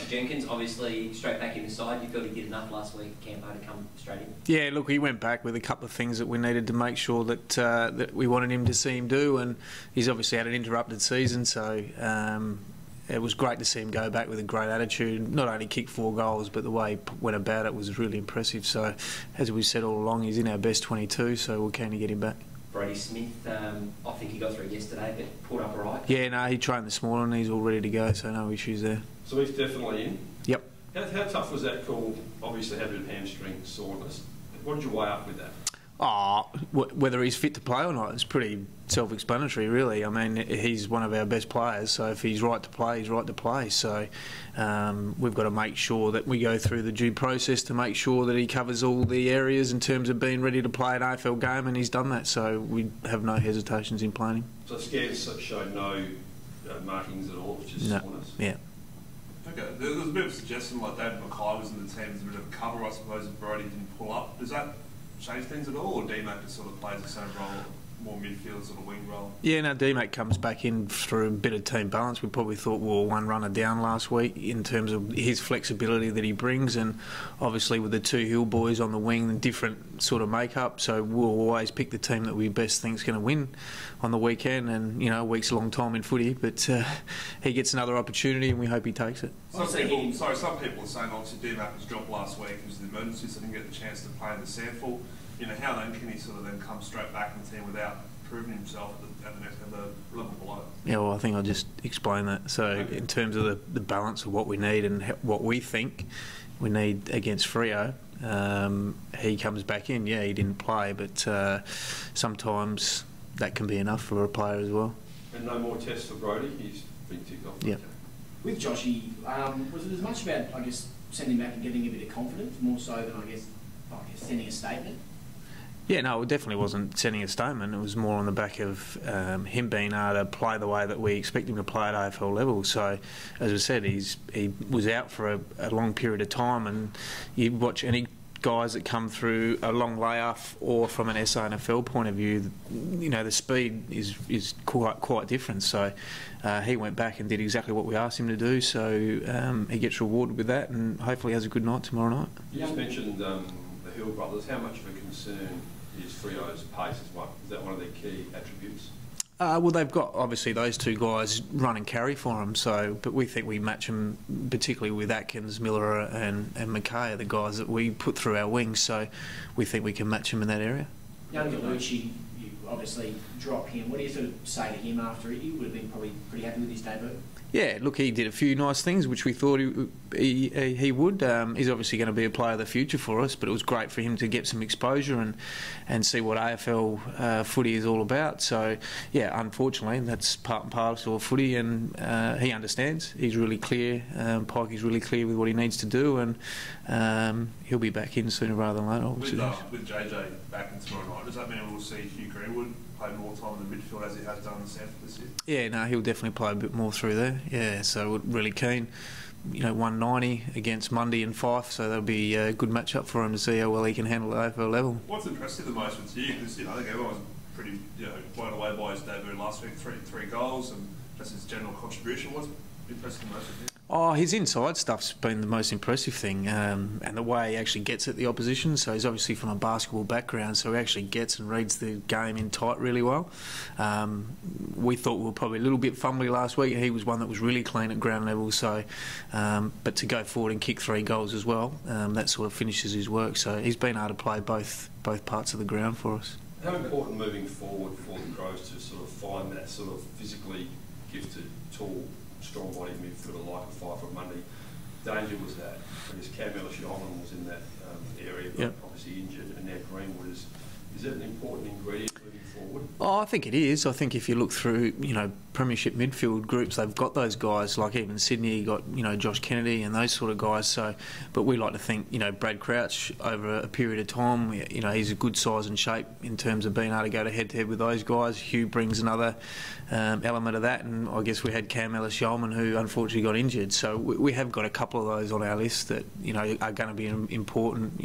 Jenkins, obviously straight back in the side. You felt he did enough last week at Campo to come straight in? Yeah, look, he went back with a couple of things that we needed to make sure that that we wanted him to see him do, and he's obviously had an interrupted season, so it was great to see him go back with a great attitude. Not only kicked 4 goals, but the way he went about it was really impressive. So, as we said all along, he's in our best 22, so we're keen to get him back. Brody Smith, I think he got through yesterday, but pulled up all right. Yeah, no, he trained this morning. He's all ready to go, so no issues there. So he's definitely in? Yep. How tough was that call? Obviously had a bit of hamstring soreness. What did you weigh up with that? Whether he's fit to play or not, it's pretty self-explanatory, really. I mean, he's one of our best players, so if he's right to play, he's right to play. So we've got to make sure that we go through the due process to make sure that he covers all the areas in terms of being ready to play an AFL game, and he's done that, so we have no hesitations in playing him. So scans showed no markings at all, which is soreness? Yeah. Okay, there was a bit of a suggestion like David Mackay was in the team as a bit of a cover, I suppose, if Brody didn't pull up. Does that change things at all, or D-Mac just sort of plays the same role, more midfield sort of wing role? Yeah, no, D-Mac comes back in through a bit of team balance. We probably thought we were one runner down last week in terms of his flexibility that he brings, and obviously with the 2 Hill boys on the wing, different sort of make-up, so we'll always pick the team that we best think's going to win on the weekend, and you know, a week's a long time in footy, but he gets another opportunity and we hope he takes it. Some people are saying obviously D-Mac was dropped last week, it was an emergency, so didn't get the chance to play in the sample. You know, how then can he sort of then come straight back in the team without proving himself at the level below? Yeah, well, I think I'll just explain that. So in terms of the balance of what we need and what we think we need against Freo, he comes back in. Yeah, he didn't play, but sometimes that can be enough for a player as well. And no more tests for Brody? He's been ticked off? Yeah. With Joshy, was it as much about, I guess, sending back and getting a bit of confidence, more so than, I guess, sending a statement? Yeah, no, it definitely wasn't sending a statement. It was more on the back of him being able to play the way that we expect him to play at AFL level. So, as I said, he was out for a long period of time, and you watch any guys that come through a long layoff or from an SANFL point of view, you know, the speed is quite different. So he went back and did exactly what we asked him to do, so he gets rewarded with that and hopefully has a good night tomorrow night. You just mentioned the Hill brothers. How much of a concern is Freo's pace? Is that one of their key attributes? Well, they've got obviously those 2 guys run and carry for them. So, but we think we match them, particularly with Atkins, Miller, and McKay, are the guys that we put through our wings. So, we think we can match them in that area. Young Galucci, you obviously drop him. What do you sort of say to him after he would have been probably pretty happy with his debut? Yeah, look, he did a few nice things which we thought he would. He's obviously going to be a player of the future for us, but it was great for him to get some exposure and see what AFL footy is all about. So, yeah, unfortunately, that's part and parcel of footy, and he understands. He's really clear. Pike is really clear with what he needs to do, and he'll be back in sooner rather than later. With JJ back in tomorrow night, does that mean we'll see Hugh Greenwood play more time in the midfield as he has done in the centre this year? Yeah, no, he'll definitely play a bit more through there. Yeah, so we're really keen. You know, 190 against Mundy and Fife, so that'll be a good match-up for him to see how well he can handle the AFL level. What's impressive the most with you? Because, you know, I think everyone was pretty, blown away by his debut last week, three goals, and just his general contribution. What's impressive the most with you? Oh, his inside stuff's been the most impressive thing, and the way he actually gets at the opposition. So he's obviously from a basketball background, so he actually gets and reads the game in tight really well. We thought we were probably a little bit fumbly last week. He was one that was really clean at ground level. So, but to go forward and kick 3 goals as well, that sort of finishes his work. So he's been able to play both parts of the ground for us. How important moving forward for the Crows to sort of find that sort of physically gifted, tall, strong-bodied midfielder like a Fife or Mundy? Danger was that. I guess Camporeale was in that area, but obviously injured, and now Greenwood is that an important ingredient moving forward? Oh, I think it is. I think if you look through, premiership midfield groups, they've got those guys. Like even Sydney, you got Josh Kennedy and those sort of guys. So, but we like to think Brad Crouch over a period of time. He's a good size and shape in terms of being able to go to head with those guys. Hugh brings another element of that, and I guess we had Cam Ellis-Yolman, who unfortunately got injured. So we have got a couple of those on our list that are going to be important.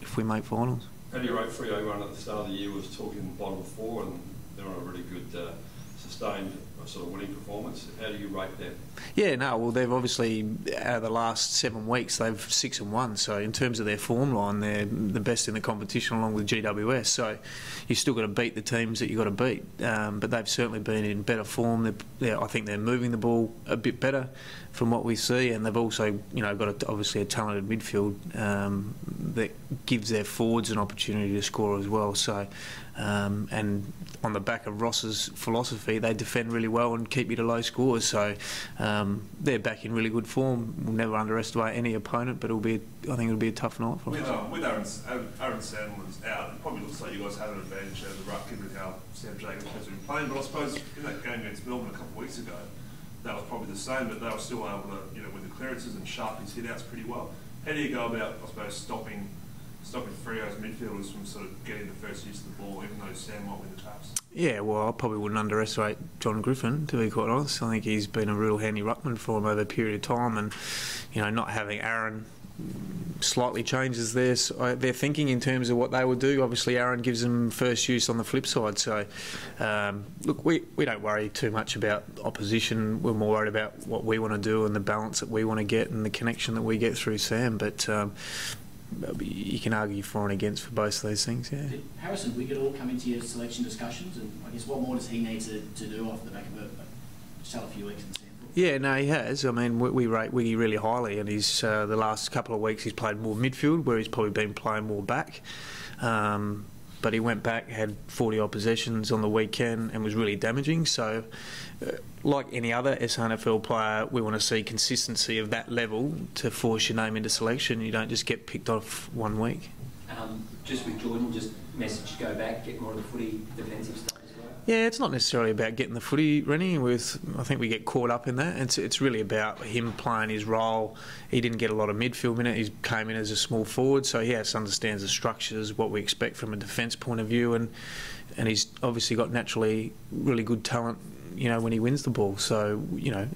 If we make finals. How do you rate Freo run at the start of the year? Was talking bottom 4, and they're on a really good sustained sort of winning performance. How do you rate them? Yeah, no, well, they've obviously, out of the last 7 weeks, they've 6-1. So in terms of their form line, they're the best in the competition along with GWS. So you've still got to beat the teams that you've got to beat. But they've certainly been in better form. I think they're moving the ball a bit better from what we see, and they've also, got obviously a talented midfield that gives their forwards an opportunity to score as well. So, and on the back of Ross's philosophy, they defend really well and keep you to low scores. So they're back in really good form. We'll never underestimate any opponent, but I think it'll be a tough night for them. With Aaron Sandler's out, it probably looks like you guys have an advantage over the ruck given how Sam Jacobs has been playing. But I suppose in that game against Melbourne a couple of weeks ago, that was probably the same, but they were still able to, with the clearances and sharp his hit-outs pretty well. How do you go about, I suppose, stopping Freo's midfielders from sort of getting the first use of the ball, even though Sam might win the taps? Yeah, well, I probably wouldn't underestimate John Griffin, to be quite honest. I think he's been a real handy ruckman for him over a period of time, and not having Aaron slightly changes their thinking in terms of what they would do. Obviously, Aaron gives them first use on the flip side. So, look, we don't worry too much about opposition. We're more worried about what we want to do and the balance that we want to get and the connection that we get through Sam. But you can argue for and against for both of those things, yeah. Did Harrison Wiggett all come into your selection discussions? And I guess what more does he need to do off the back of just a few weeks in Sam? Yeah, no, he has. I mean, we rate Wiggy really highly, and he's the last couple of weeks he's played more midfield, where he's probably been playing more back. But he went back, had 40-odd possessions on the weekend, and was really damaging. So, like any other SNFL player, we want to see consistency of that level to force your name into selection. You don't just get picked off 1 week. Just with Jordan, just message go back, get more of the footy defensive stuff as well? Yeah, it's not necessarily about getting the footy, Rennie. I think we get caught up in that. It's really about him playing his role. He didn't get a lot of midfield minute. He came in as a small forward, so he understands the structures, what we expect from a defence point of view, and he's obviously got naturally really good talent, when he wins the ball. So,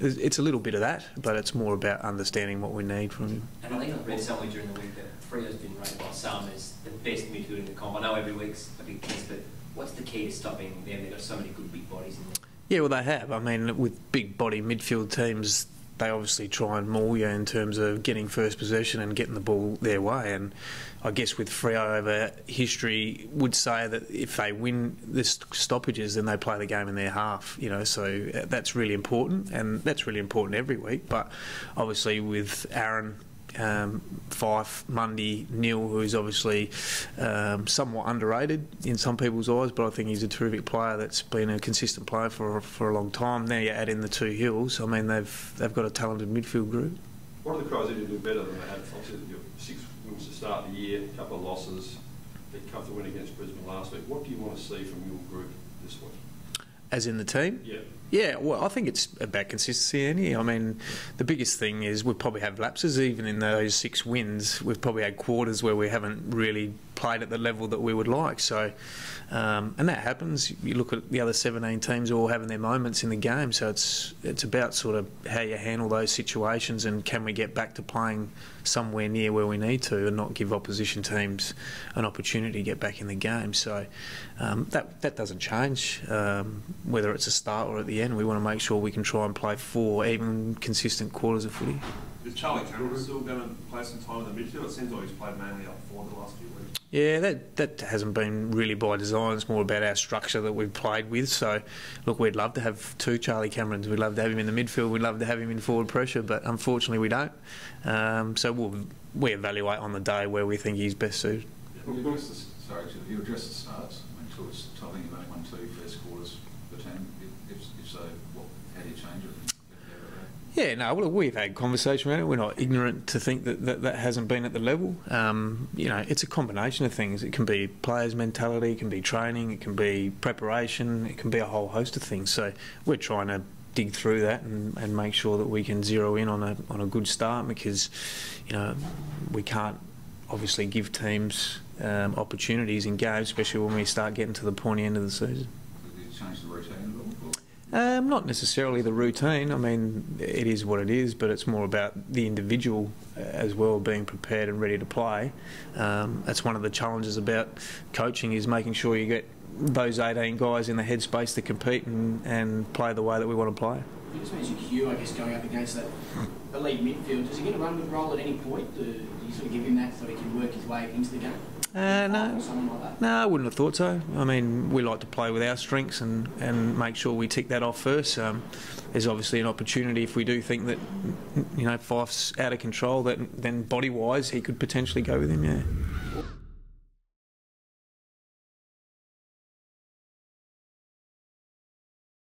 it's a little bit of that, but it's more about understanding what we need from him. And I think I've read somewhere during the week that Freo's been rated by some as the best midfielder in the comp. I know every week's a big test, but what's the key to stopping them? They've got so many good big bodies in there. Yeah, well, they have. I mean, with big body midfield teams, they obviously try and maul you in terms of getting first possession and getting the ball their way. And I guess with Freo over history would say that if they win the stoppages, then they play the game in their half. So that's really important, and that's really important every week. But obviously with Aaron, Fife, Mundy, Neil, who's obviously somewhat underrated in some people's eyes, but I think he's a terrific player that's been a consistent player for a long time. Now you add in the two Hills, I mean, they've got a talented midfield group. What are the Crows need to do better than they had? Obviously, you've 6 wins to start the year, a couple of losses, they come to win against Brisbane last week. What do you want to see from your group this week? As in the team? Yeah. Yeah, well, I think it's about consistency, Andy. I mean, the biggest thing is we probably have lapses. Even in those 6 wins, we've probably had quarters where we haven't really played at the level that we would like. So, and that happens. You look at the other 17 teams all having their moments in the game. So it's about sort of how you handle those situations and can we get back to playing somewhere near where we need to and not give opposition teams an opportunity to get back in the game. So that doesn't change, whether it's a start or at the end. We want to make sure we can try and play 4 even consistent quarters of footy. Is Charlie Cameron still going to play some time in the midfield? It seems like he's played mainly up forward the last few weeks. Yeah, that hasn't been really by design. It's more about our structure that we've played with. So, look, we'd love to have 2 Charlie Camerons. We'd love to have him in the midfield. We'd love to have him in forward pressure, but unfortunately we don't. So we evaluate on the day where we think he's best suited. Well, you addressed the starts. I mean, towards telling you've only won 2 first quarters for the team. If so, how do you change it? Yeah, no, well, we've had conversation about it. We're not ignorant to think that hasn't been at the level. It's a combination of things. It can be players' mentality, it can be training, it can be preparation, it can be a whole host of things. So we're trying to dig through that and make sure that we can zero in on a good start, because we can't obviously give teams opportunities in games, especially when we start getting to the pointy end of the season. Did you change the routine at all? Not necessarily the routine. I mean, it is what it is, but it's more about the individual as well being prepared and ready to play. That's one of the challenges about coaching, is making sure you get those 18 guys in the headspace to compete and play the way that we want to play. You just mentioned Hugh, I guess, going up against that elite midfield. Does he get a run with role at any point? Do you sort of give him that so he can work his way into the game? No. Or something like that? No, I wouldn't have thought so. I mean, we like to play with our strengths and make sure we tick that off first. There's obviously an opportunity if we do think that, Fife's out of control, that then body-wise he could potentially go with him, yeah.